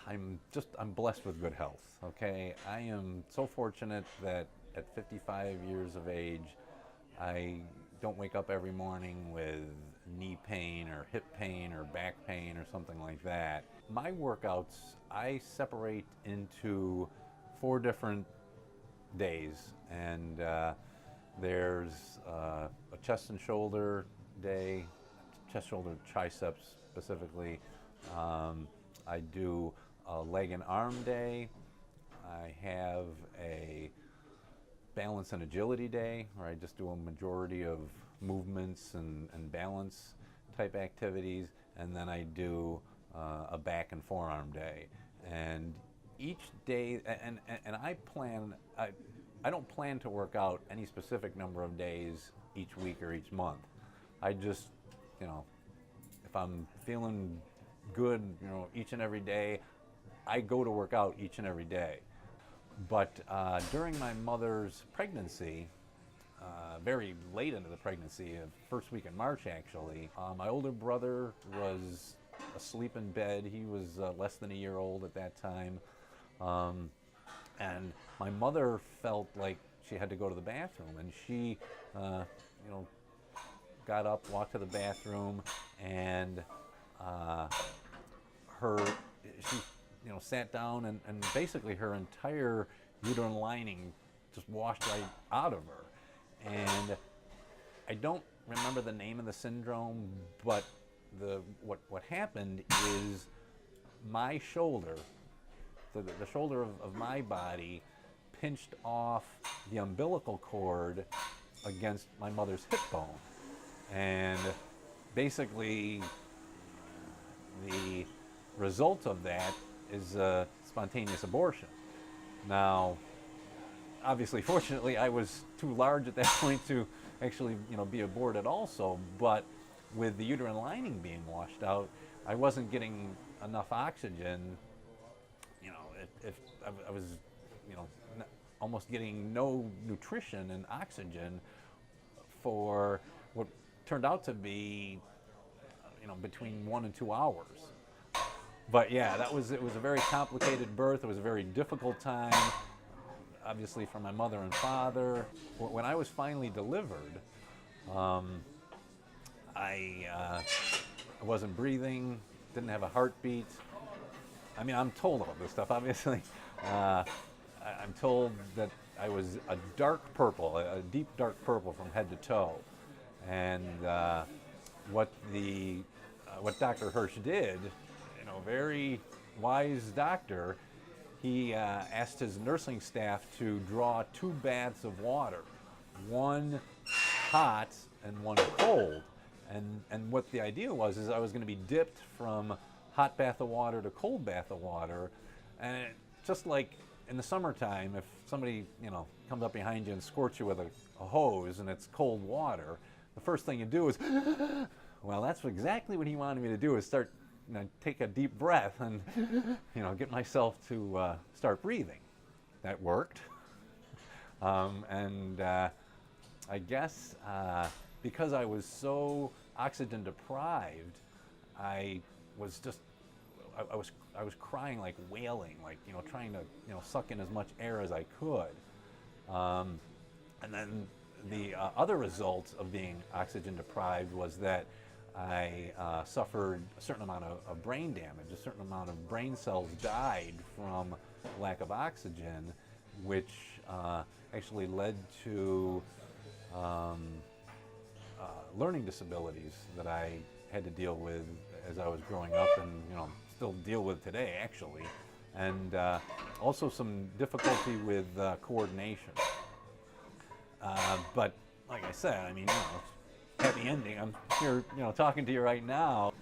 I'm blessed with good health, okay? I am so fortunate that at 55 years of age, I don't wake up every morning with knee pain or hip pain or back pain or something like that. My workouts, I separate into 4 different days, and there's a chest and shoulder day, chest, shoulder, triceps specifically. I do a leg and arm day. I have a balance and agility day where I just do a majority of movements and balance type activities, and then I do a back and forearm day. And each day, and I don't plan to work out any specific number of days each week or each month. I just, you know, if I'm feeling good, you know, each and every day, I go to work out each and every day. But during my mother's pregnancy, very late into the pregnancy, first week in March actually, my older brother was asleep in bed. He was less than a year old at that time. And my mother felt like she had to go to the bathroom, and she, you know, got up, walked to the bathroom, and she, you know, sat down, and basically her entire uterine lining just washed right out of her. And I don't remember the name of the syndrome, but what happened is my shoulder, the shoulder of my body, pinched off the umbilical cord against my mother's hip bone. And basically, the result of that is a spontaneous abortion. Now, obviously, fortunately, I was too large at that point to actually, you know, be aborted also, but with the uterine lining being washed out, I wasn't getting enough oxygen. You know, if I was, you know, almost getting no nutrition and oxygen for what turned out to be, you know, between 1 and 2 hours. But yeah, it was a very complicated birth. It was a very difficult time, obviously, for my mother and father. When I was finally delivered, I wasn't breathing, didn't have a heartbeat. I mean, I'm told all this stuff, obviously. I'm told that I was a dark purple, a deep dark purple from head to toe. And what Dr. Hirsch did, you know, very wise doctor, he asked his nursing staff to draw 2 baths of water, one hot and one cold. And what the idea was is I was going to be dipped from hot bath of water to cold bath of water. And just like in the summertime, if somebody, you know, comes up behind you and squirts you with a hose and it's cold water, the first thing you do is, well, that's exactly what he wanted me to do, is start, you know, take a deep breath and, you know, get myself to start breathing. That worked. I guess because I was so oxygen deprived, I was crying, like wailing, like, you know, trying to, you know, suck in as much air as I could. And then the other result of being oxygen deprived was that I suffered a certain amount of brain damage. A certain amount of brain cells died from lack of oxygen, which actually led to learning disabilities that I had to deal with as I was growing up, and, you know, still deal with today actually, and also some difficulty with coordination. But like I said, I mean, you know, happy ending. I'm here, you know, talking to you right now,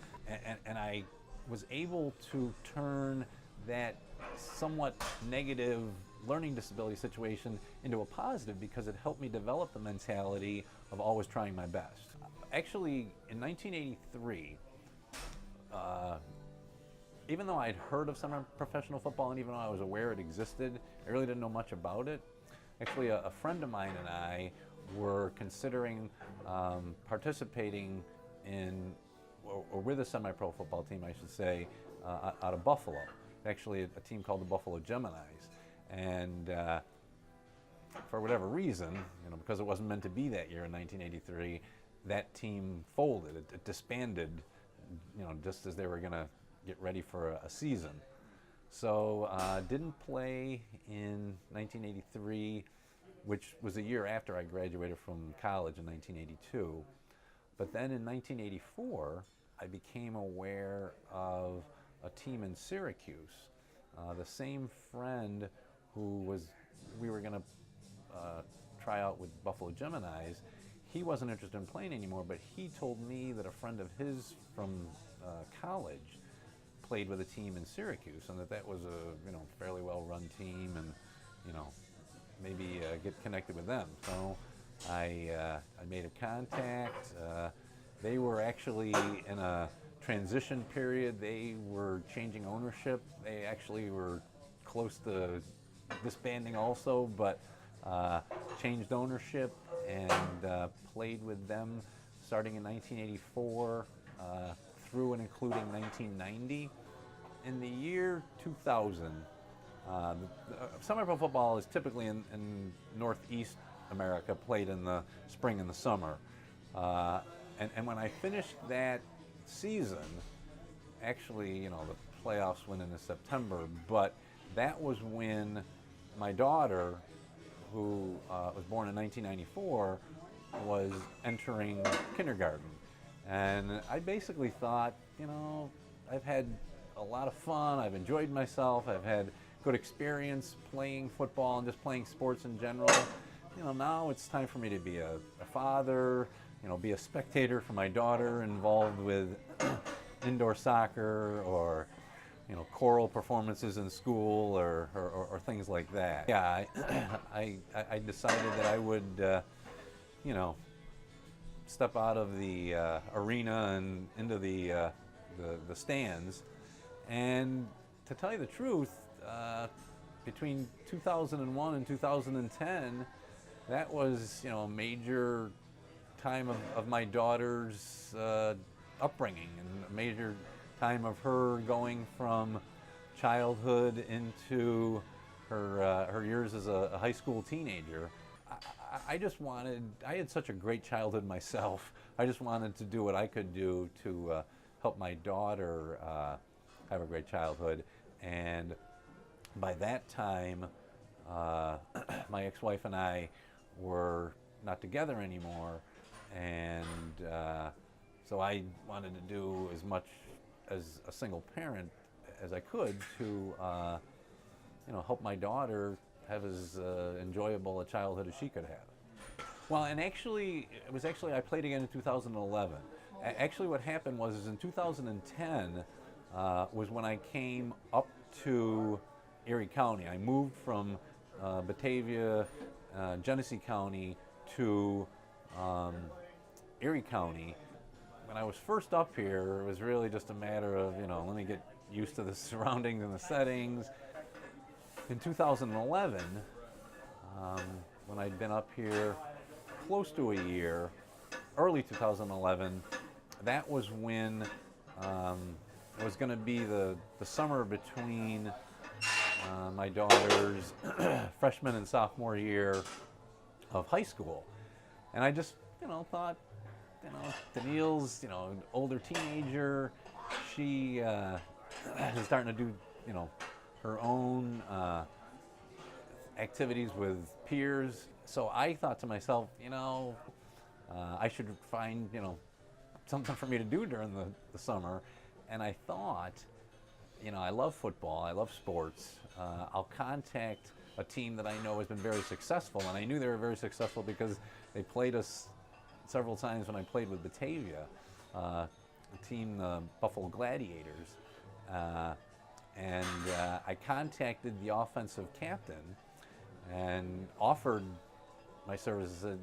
and I was able to turn that somewhat negative learning disability situation into a positive, because it helped me develop the mentality of always trying my best. Actually, in 1983, even though I'd heard of semi-professional football, and even though I was aware it existed, I really didn't know much about it. Actually, a friend of mine and I were considering participating in, or with a semi-pro football team, I should say, out of Buffalo. actually a team called the Buffalo Geminis. And for whatever reason, because it wasn't meant to be that year in 1983, that team folded. It disbanded, just as they were going to get ready for a season. So didn't play in 1983, which was a year after I graduated from college in 1982. But then in 1984, I became aware of a team in Syracuse. The same friend who we were going to try out with Buffalo Geminis, he wasn't interested in playing anymore, but he told me that a friend of his from college played with a team in Syracuse, and that was a fairly well-run team, and maybe get connected with them. So I made a contact. They were actually in a transition period. They were changing ownership. They actually were close to disbanding also, but changed ownership, and played with them starting in 1984 through and including 1990. In the year 2000, summer pro football is typically in Northeast America, played in the spring and the summer. And when I finished that season, actually, the playoffs went into September, but that was when my daughter, who was born in 1994, was entering kindergarten. And I basically thought, I've had a lot of fun, I've enjoyed myself, I've had good experience playing football and just playing sports in general. Now it's time for me to be a father, be a spectator for my daughter involved with indoor soccer or choral performances in school or things like that. Yeah, I decided that I would, step out of the arena and into the stands. And to tell you the truth, between 2001 and 2010, that was a major time of my daughter's upbringing, and a major time of her going from childhood into her years as a high school teenager. I had such a great childhood myself. I just wanted to do what I could do to help my daughter have a great childhood. And by that time, my ex-wife and I were not together anymore, and so I wanted to do as much as a single parent as I could to help my daughter have as enjoyable a childhood as she could have. Well, and actually, I played again in 2011. Actually, what happened was in 2010 was when I came up to Erie County. I moved from Batavia, Genesee County to Erie County. When I was first up here, it was really just a matter of, let me get used to the surroundings and the settings. In 2011, when I'd been up here close to a year, early 2011, that was when it was going to be the summer between my daughter's freshman and sophomore year of high school. And I just, thought, Danielle's, an older teenager. She is starting to do, her own activities with peers. So I thought to myself, I should find, something for me to do during the summer. And I thought, I love football, I love sports. I'll contact a team that I know has been very successful, and I knew they were very successful because they played us several times when I played with Batavia, the team, the Buffalo Gladiators. And I contacted the offensive captain and offered my services. Said,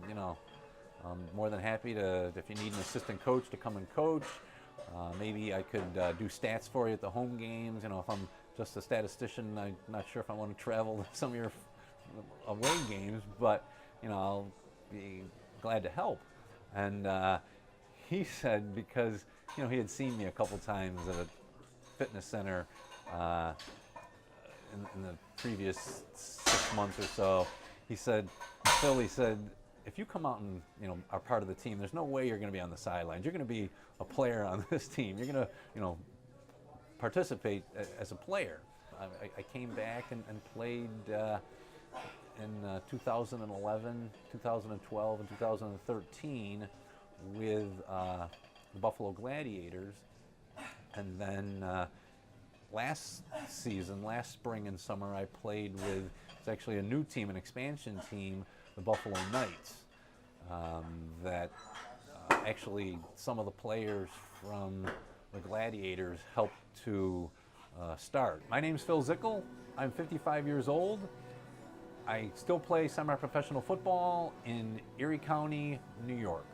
I'm more than happy to, if you need an assistant coach, to come and coach. Maybe I could do stats for you at the home games. If I'm just a statistician, I'm not sure if I want to travel to some of your away games, but I'll be glad to help. And he said, because he had seen me a couple times at a fitness center, in the previous 6 months or so. He said, Phil, he said, if you come out and are part of the team, there's no way you're going to be on the sidelines. You're going to be a player on this team. You're going to participate as a player. I came back and played in 2011, 2012, and 2013 with the Buffalo Gladiators, and then last spring and summer, I played with, it's actually a new team, an expansion team, the Buffalo Knights, that actually some of the players from the Gladiators helped to start. My name's Phil Zickl. I'm 55 years old. I still play semi-professional football in Erie County, New York.